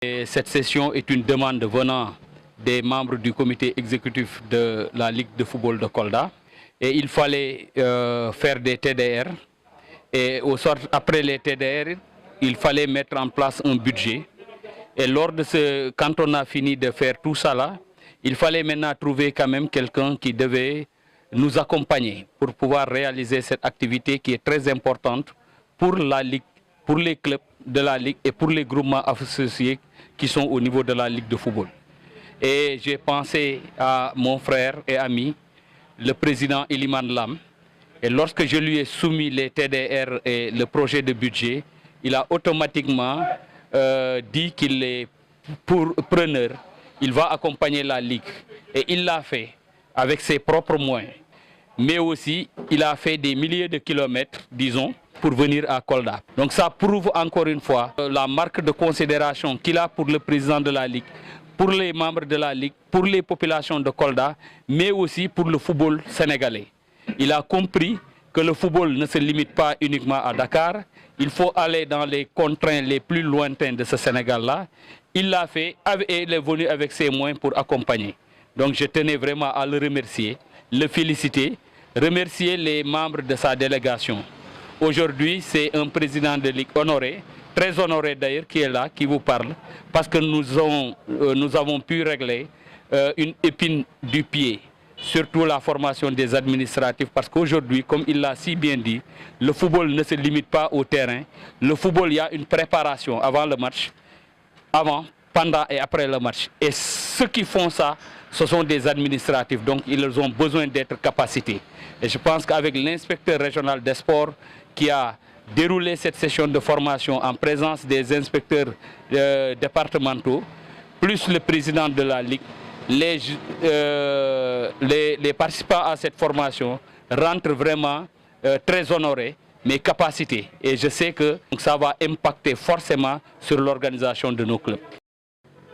Et cette session est une demande venant des membres du comité exécutif de la Ligue de football de Kolda. Et il fallait faire des TDR. Et après les TDR, il fallait mettre en place un budget. Et quand on a fini de faire tout ça là, il fallait maintenant trouver quand même quelqu'un qui devait nous accompagner pour pouvoir réaliser cette activité qui est très importante pour la Ligue, pour les clubs de la Ligue et pour les groupements associés qui sont au niveau de la Ligue de football. Et j'ai pensé à mon frère et ami, le président Iliman Lam. Et lorsque je lui ai soumis les TDR et le projet de budget, il a automatiquement dit qu'il est preneur. Il va accompagner la Ligue. Et il l'a fait avec ses propres moyens. Mais aussi, il a fait des milliers de kilomètres, disons, pour venir à Kolda. Donc ça prouve encore une fois la marque de considération qu'il a pour le président de la Ligue, pour les membres de la Ligue, pour les populations de Kolda, mais aussi pour le football sénégalais. Il a compris que le football ne se limite pas uniquement à Dakar. Il faut aller dans les contraintes les plus lointains de ce Sénégal-là. Il l'a fait et il est venu avec ses moyens pour accompagner. Donc je tenais vraiment à le remercier, le féliciter, remercier les membres de sa délégation. Aujourd'hui, c'est un président de Ligue honoré, très honoré d'ailleurs, qui est là, qui vous parle, parce que nous avons pu régler une épine du pied, surtout la formation des administratifs, parce qu'aujourd'hui, comme il l'a si bien dit, le football ne se limite pas au terrain. Le football, il y a une préparation avant le match, avant, pendant et après le match. Et ceux qui font ça, ce sont des administratifs, donc ils ont besoin d'être capacités. Et je pense qu'avec l'inspecteur régional des sports qui a déroulé cette session de formation en présence des inspecteurs départementaux, plus le président de la Ligue, les participants à cette formation rentrent vraiment très honorés, mais capacités. Et je sais que ça va impacter forcément sur l'organisation de nos clubs.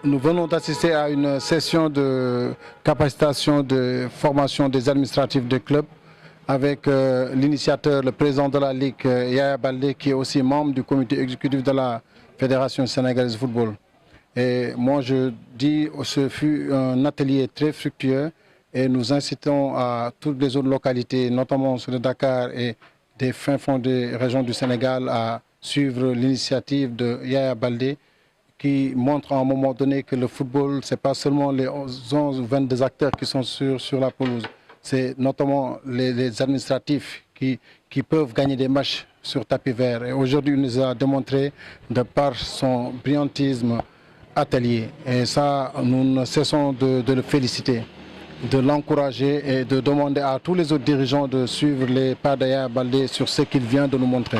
Nous venons d'assister à une session de capacitation de formation des administratifs des clubs avec l'initiateur, le président de la Ligue, Yaya Baldé, qui est aussi membre du comité exécutif de la Fédération sénégalaise de football. Et moi je dis que ce fut un atelier très fructueux et nous incitons à toutes les autres localités, notamment sur le Dakar et des fins fonds des régions du Sénégal, à suivre l'initiative de Yaya Baldé, qui montre à un moment donné que le football, ce n'est pas seulement les 11 ou 22 acteurs qui sont sur la pelouse, c'est notamment les administratifs qui peuvent gagner des matchs sur tapis vert. Et aujourd'hui, il nous a démontré, de par son brillantisme atelier, et ça, nous ne cessons de le féliciter, de l'encourager et de demander à tous les autres dirigeants de suivre les pas d'Yaya Baldé sur ce qu'il vient de nous montrer.